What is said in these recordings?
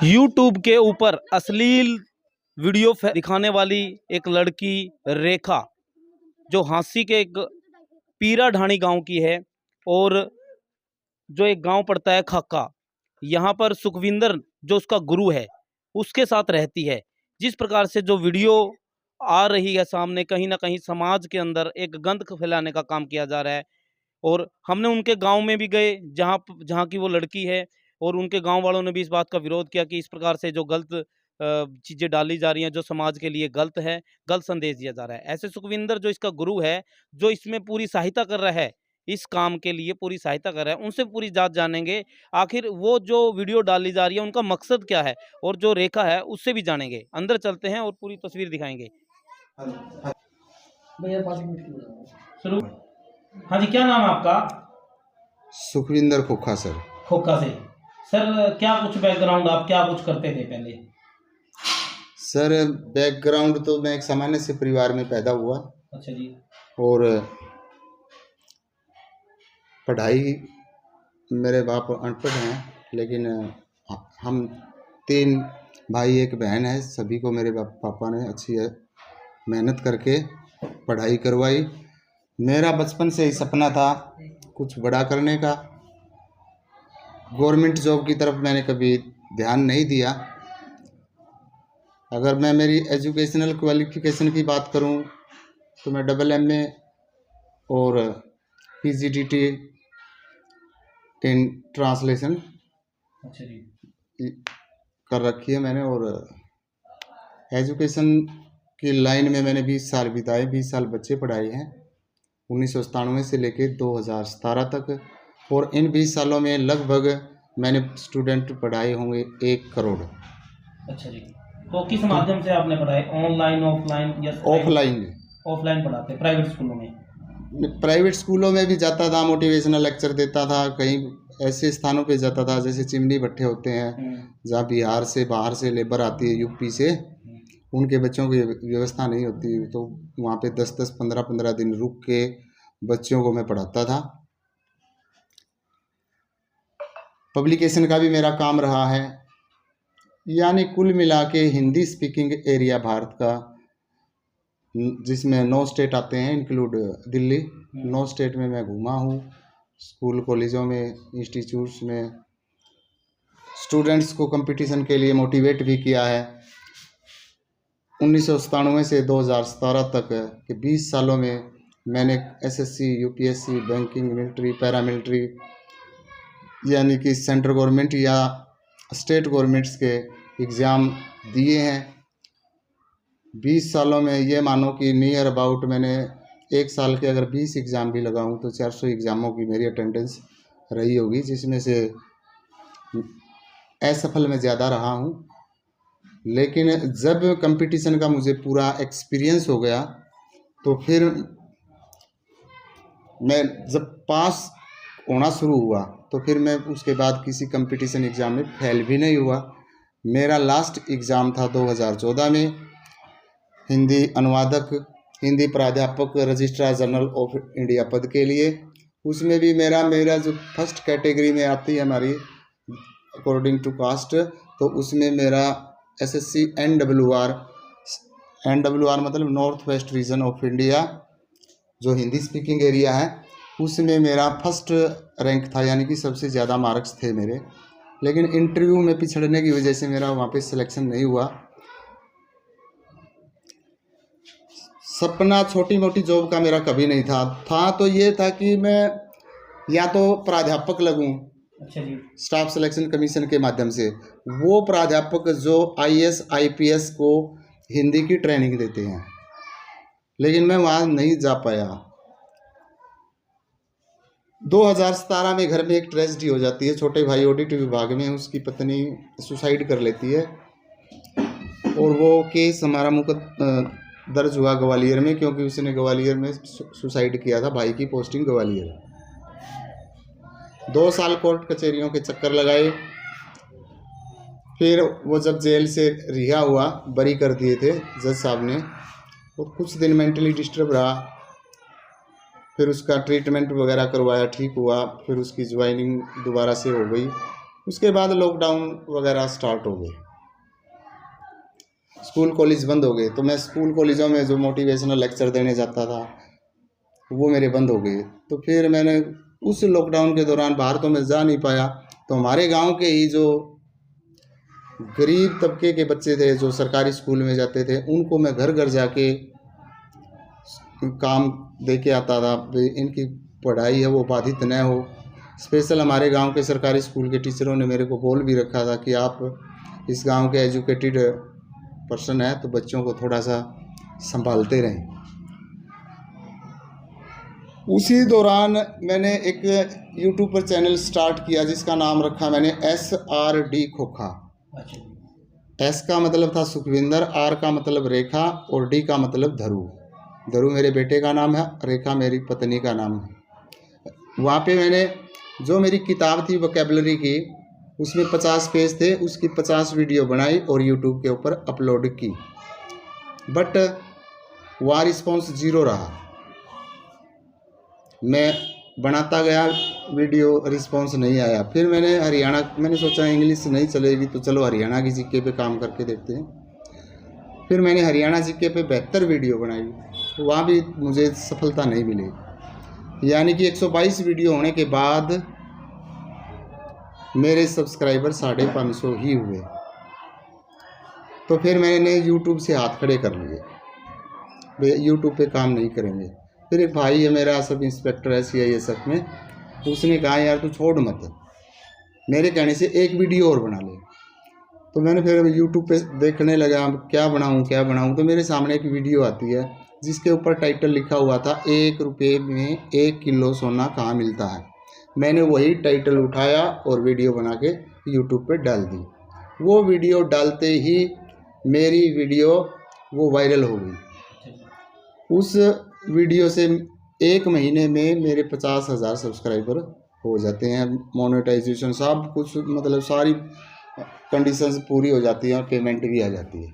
YouTube के ऊपर अश्लील वीडियो दिखाने वाली एक लड़की रेखा, जो हांसी के एक पीरा ढाणी गांव की है और जो एक गांव पड़ता है खाका, यहाँ पर सुखविंदर जो उसका गुरु है उसके साथ रहती है। जिस प्रकार से जो वीडियो आ रही है सामने, कहीं ना कहीं समाज के अंदर एक गंध फैलाने का काम किया जा रहा है। और हमने उनके गांव में भी गए जहां जहां की वो लड़की है, और उनके गांव वालों ने भी इस बात का विरोध किया कि इस प्रकार से जो गलत चीज़ें डाली जा रही हैं, जो समाज के लिए गलत है, गलत संदेश दिया जा रहा है। ऐसे सुखविंदर जो इसका गुरु है, जो इसमें पूरी सहायता कर रहा है, इस काम के लिए पूरी सहायता कर रहा है, उनसे पूरी जात जानेंगे आखिर वो जो वीडियो डाली जा रही है उनका मकसद क्या है, और जो रेखा है उससे भी जानेंगे। अंदर चलते हैं और पूरी तस्वीर दिखाएंगे। शुरू। हाँ जी, क्या नाम है आपका? सुखविंदर खोखा सर। खोखा से। सर क्या कुछ बैकग्राउंड, आप क्या कुछ करते थे पहले? सर बैकग्राउंड तो मैं एक सामान्य से परिवार में पैदा हुआ। अच्छा जी। और पढ़ाई, मेरे बाप अनपढ़ हैं, लेकिन हम 3 भाई 1 बहन है। सभी को मेरे पापा ने अच्छी मेहनत करके पढ़ाई करवाई। मेरा बचपन से ही सपना था कुछ बड़ा करने का। गवर्नमेंट जॉब की तरफ मैंने कभी ध्यान नहीं दिया। अगर मैं मेरी एजुकेशनल क्वालिफिकेशन की बात करूं तो मैं MA और PGDT इन ट्रांसलेशन कर रखी है मैंने। और एजुकेशन की लाइन में मैंने 20 साल बिताए, 20 साल बच्चे पढ़ाए हैं, 1997 से लेकर 2017 तक। और इन 20 सालों में लगभग मैंने स्टूडेंट पढ़ाए होंगे 1 करोड़। अच्छा जी। तो किस माध्यम से आपने पढ़ाई, ऑनलाइन, ऑफलाइन या? ऑफलाइन। ऑफलाइन पढ़ाते प्राइवेट स्कूलों में? प्राइवेट स्कूलों में भी जाता था, मोटिवेशनल लेक्चर देता था। कहीं ऐसे स्थानों पे जाता था जैसे चिमनी भट्टे होते हैं, जहाँ बिहार से बाहर से लेबर आती है, यूपी से, उनके बच्चों की व्यवस्था नहीं होती, तो वहाँ पे 10-10, 15-15 दिन रुक के बच्चों को मैं पढ़ाता था। पब्लिकेशन का भी मेरा काम रहा है। यानी कुल मिला के हिंदी स्पीकिंग एरिया भारत का, जिसमें 9 स्टेट आते हैं इंक्लूड दिल्ली, 9 स्टेट में मैं घूमा हूँ। स्कूल कॉलेजों में, इंस्टीट्यूट्स में स्टूडेंट्स को कंपटीशन के लिए मोटिवेट भी किया है। 1997 से 2017 तक के 20 सालों में मैंने SSC, UPSC, banking, military, paramilitary, यानी कि सेंट्रल गवर्नमेंट या स्टेट गवर्नमेंट्स के एग्ज़ाम दिए हैं। 20 सालों में ये मानो कि नियर अबाउट मैंने एक साल के अगर 20 एग्ज़ाम भी लगाऊं तो 400 एग्ज़ामों की मेरी अटेंडेंस रही होगी, जिसमें से असफल में ज़्यादा रहा हूं। लेकिन जब कंपटीशन का मुझे पूरा एक्सपीरियंस हो गया तो फिर मैं जब पास होना शुरू हुआ तो फिर मैं उसके बाद किसी कंपटीशन एग्ज़ाम में फेल भी नहीं हुआ। मेरा लास्ट एग्ज़ाम था 2014 में, हिंदी अनुवादक, हिंदी प्राध्यापक, रजिस्ट्रार जनरल ऑफ इंडिया पद के लिए। उसमें भी मेरा जो फर्स्ट कैटेगरी में आती है हमारी अकॉर्डिंग टू कास्ट, तो उसमें मेरा SSC NWR मतलब north west region of India, जो हिंदी स्पीकिंग एरिया है, उसमें मेरा फर्स्ट रैंक था, यानी कि सबसे ज़्यादा मार्क्स थे मेरे। लेकिन इंटरव्यू में पिछड़ने की वजह से मेरा वहाँ पे सिलेक्शन नहीं हुआ। सपना छोटी मोटी जॉब का मेरा कभी नहीं था तो ये था कि मैं या तो प्राध्यापक लगूं। अच्छा जी। स्टाफ सिलेक्शन कमीशन के माध्यम से, वो प्राध्यापक जो IAS IPS को हिंदी की ट्रेनिंग देते हैं, लेकिन मैं वहाँ नहीं जा पाया। 2017 में घर में एक ट्रेजेडी हो जाती है। छोटे भाई ऑडिट विभाग में, उसकी पत्नी सुसाइड कर लेती है, और वो केस हमारा दर्ज हुआ ग्वालियर में, क्योंकि उसने ग्वालियर में सुसाइड किया था। भाई की पोस्टिंग ग्वालियर। 2 साल कोर्ट कचहरियों के चक्कर लगाए। फिर वो जब जेल से रिहा हुआ, बरी कर दिए थे जज साहब ने, वो कुछ दिन मेंटली डिस्टर्ब रहा। फिर उसका ट्रीटमेंट वगैरह करवाया, ठीक हुआ। फिर उसकी ज्वाइनिंग दोबारा से हो गई। उसके बाद लॉकडाउन वगैरह स्टार्ट हो गए, स्कूल कॉलेज बंद हो गए। तो मैं स्कूल कॉलेजों में जो मोटिवेशनल लेक्चर देने जाता था वो मेरे बंद हो गए। तो फिर मैंने उस लॉकडाउन के दौरान बाहर तो मैं जा नहीं पाया, तो हमारे गांव के ही जो गरीब तबके के बच्चे थे जो सरकारी स्कूल में जाते थे, उनको मैं घर घर जाके काम दे के आता था, इनकी पढ़ाई है वो बाधित न हो। स्पेशल हमारे गांव के सरकारी स्कूल के टीचरों ने मेरे को बोल भी रखा था कि आप इस गांव के एजुकेटेड पर्सन है तो बच्चों को थोड़ा सा संभालते रहें। उसी दौरान मैंने एक यूट्यूब पर चैनल स्टार्ट किया जिसका नाम रखा मैंने SRD खोखा। S का मतलब था सुखविंदर, R का मतलब रेखा और D का मतलब धरू। धरू मेरे बेटे का नाम है, रेखा मेरी पत्नी का नाम है। वहाँ पे मैंने जो मेरी किताब थी वोकैबुलरी की, उसमें 50 पेज थे, उसकी 50 वीडियो बनाई और यूट्यूब के ऊपर अपलोड की, बट वहाँ रिस्पॉन्स 0 रहा। मैं बनाता गया वीडियो, रिस्पॉन्स नहीं आया। फिर मैंने सोचा इंग्लिश नहीं चलेगी तो चलो हरियाणा की जीके पे काम करके देखते हैं। फिर मैंने हरियाणा जीके पे 72 वीडियो बनाई, तो वहाँ भी मुझे सफलता नहीं मिली। यानी कि 122 वीडियो होने के बाद मेरे सब्सक्राइबर 550 ही हुए। तो फिर मैंने यूट्यूब से हाथ खड़े कर लिए, यूट्यूब पे काम नहीं करेंगे। फिर एक भाई है मेरा, सब इंस्पेक्टर है CISF में, तो उसने कहा यार तू छोड़ मत, मेरे कहने से एक वीडियो और बना ले। तो मैंने फिर यूट्यूब पे देखने लगा क्या बनाऊं। तो मेरे सामने एक वीडियो आती है जिसके ऊपर टाइटल लिखा हुआ था 1 रुपये में 1 किलो सोना कहाँ मिलता है। मैंने वही टाइटल उठाया और वीडियो बना के यूट्यूब पे डाल दी। वो वीडियो डालते ही मेरी वीडियो वो वायरल हो गई। उस वीडियो से 1 महीने में मेरे 50,000 सब्सक्राइबर हो जाते हैं, मोनेटाइजेशन सब कुछ, मतलब सारी कंडीशंस पूरी हो जाती हैं और पेमेंट भी आ जाती है।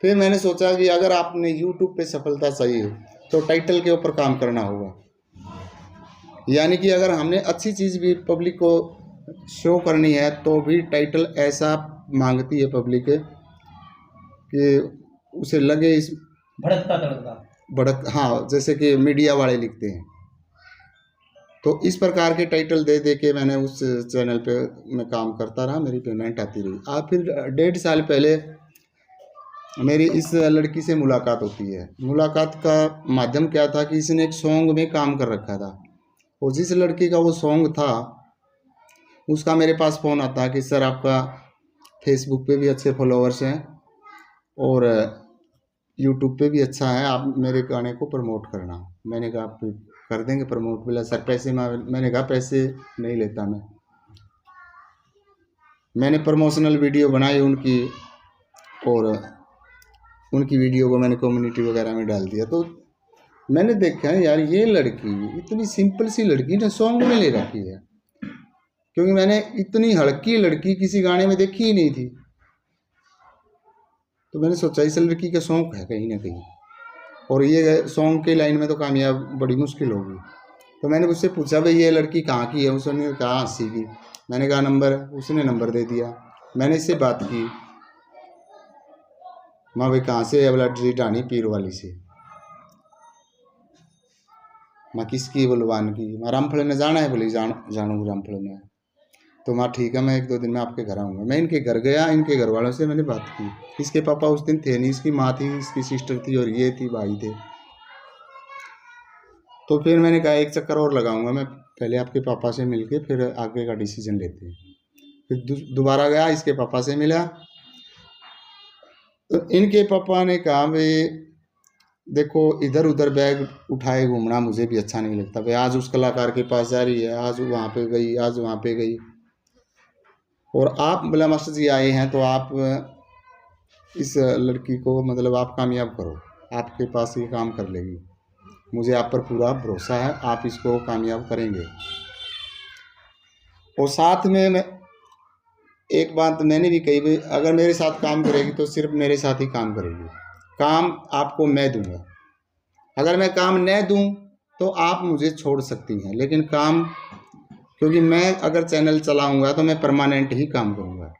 फिर मैंने सोचा कि अगर आपने यूट्यूब पे सफलता चाहिए तो टाइटल के ऊपर काम करना होगा। यानी कि अगर हमने अच्छी चीज़ भी पब्लिक को शो करनी है तो भी टाइटल ऐसा मांगती है पब्लिक कि उसे लगे इस भड़क, हाँ, जैसे कि मीडिया वाले लिखते हैं। तो इस प्रकार के टाइटल दे दे के मैंने उस चैनल पे मैं काम करता रहा, मेरी पेमेंट आती रही। फिर 1.5 साल पहले मेरी इस लड़की से मुलाकात होती है। मुलाकात का माध्यम क्या था कि इसने एक सॉन्ग में काम कर रखा था, और जिस लड़की का वो सॉन्ग था उसका मेरे पास फ़ोन आता कि सर आपका फेसबुक पे भी अच्छे फॉलोअर्स हैं और यूट्यूब पे भी अच्छा है, आप मेरे गाने को प्रमोट करना। मैंने कहा आप कर देंगे प्रमोट। बोला सर पैसे, मैंने कहा पैसे नहीं लेता मैंने प्रमोशनल वीडियो बनाई उनकी, और उनकी वीडियो को मैंने कम्युनिटी वगैरह में डाल दिया। तो मैंने देखा यार ये लड़की, इतनी सिंपल सी लड़की ने सॉन्ग में ले रखी है, क्योंकि मैंने इतनी हल्की लड़की किसी गाने में देखी ही नहीं थी। तो मैंने सोचा इस लड़की का सॉन्ग है कहीं ना कहीं, और ये सॉन्ग के लाइन में तो कामयाब बड़ी मुश्किल होगी। तो मैंने उससे पूछा भाई ये लड़की कहाँ की है। उसने कहा हंसी की। मैंने कहा नंबर, उसने नंबर दे दिया। मैंने इससे बात की, माँ भाई कहाँ से है? बोला ढाणी पीर वाली से। माँ किसकी? बलवान की। माँ रामफल में जाना है? बोली जानू रामफल में। तो माँ ठीक है, मैं 1-2 दिन में आपके घर आऊँगा। मैं इनके घर गया, इनके घर वालों से मैंने बात की। इसके पापा उस दिन थे नहीं, इसकी माँ थी, इसकी सिस्टर थी और ये थी, भाई थे। तो फिर मैंने कहा एक चक्कर और लगाऊंगा मैं, पहले आपके पापा से मिलके फिर आगे का डिसीजन लेते हैं। फिर दोबारा गया, इसके पापा से मिला। तो इनके पापा ने कहा भाई देखो इधर उधर बैग उठाए घूमना मुझे भी अच्छा नहीं लगता। भाई आज उस कलाकार के पास जा रही है, आज वहाँ पे गई, आज वहाँ पे गई, और आप बोला मास्टर जी आए हैं तो आप इस लड़की को मतलब आप कामयाब करो, आपके पास ये काम कर लेगी, मुझे आप पर पूरा भरोसा है, आप इसको कामयाब करेंगे। और साथ में मैं एक बात मैंने भी कही, भाई अगर मेरे साथ काम करेगी तो सिर्फ मेरे साथ ही काम करेगी, काम आपको मैं दूंगा। अगर मैं काम न दूं तो आप मुझे छोड़ सकती हैं, लेकिन काम क्योंकि मैं अगर चैनल चलाऊंगा तो मैं परमानेंट ही काम करूंगा।